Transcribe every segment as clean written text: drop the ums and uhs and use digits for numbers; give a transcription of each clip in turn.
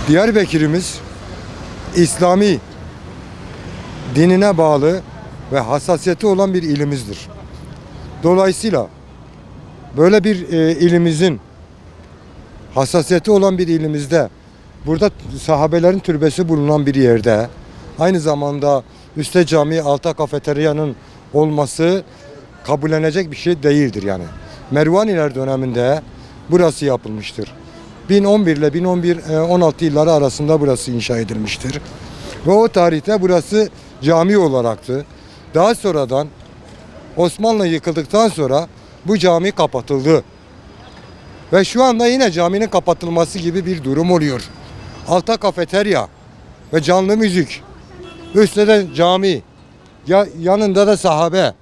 Diyarbakır'ımız İslami dinine bağlı ve hassasiyeti olan bir ilimizdir. Dolayısıyla böyle bir ilimizin hassasiyeti olan bir ilimizde, burada sahabelerin türbesi bulunan bir yerde, aynı zamanda üstte cami, alta kafeteryanın olması kabullenecek bir şey değildir yani. Mervaniler döneminde burası yapılmıştır. 1011 ile 16 yılları arasında burası inşa edilmiştir. Ve o tarihte burası cami olaraktı. Daha sonradan Osmanlı yıkıldıktan sonra bu cami kapatıldı. Ve şu anda yine caminin kapatılması gibi bir durum oluyor. Alta kafeterya ve canlı müzik. Üstte de cami. Yanında da sahabe.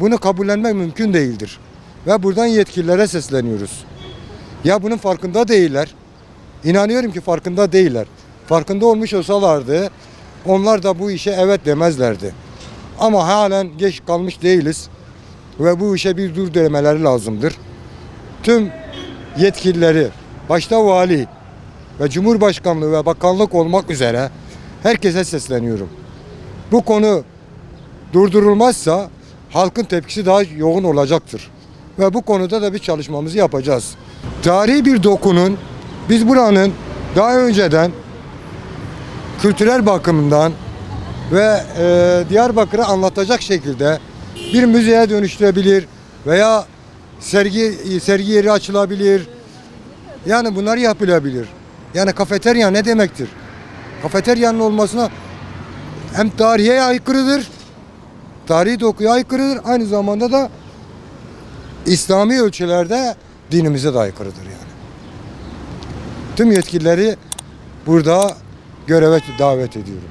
Bunu kabullenmek mümkün değildir. Ve buradan yetkililere sesleniyoruz. Ya bunun farkında değiller. İnanıyorum ki farkında değiller. Farkında olmuş olsalardı onlar da bu işe evet demezlerdi. Ama halen geç kalmış değiliz. Ve bu işe bir dur demeleri lazımdır. Tüm yetkilileri, başta vali ve cumhurbaşkanlığı ve bakanlık olmak üzere herkese sesleniyorum. Bu konu durdurulmazsa halkın tepkisi daha yoğun olacaktır. Ve bu konuda da bir çalışmamızı yapacağız. Tarihi bir dokunun, biz buranın daha önceden kültürel bakımından ve Diyarbakır'ı anlatacak şekilde bir müzeye dönüştürebilir veya sergi yeri açılabilir. Yani bunlar yapılabilir. Yani kafeterya ne demektir? Kafeteryanın olmasına hem tarihe aykırıdır, tarihi dokuya aykırıdır, aynı zamanda da İslami ölçülerde dinimize de aykırıdır yani. Tüm yetkilileri burada göreve davet ediyorum.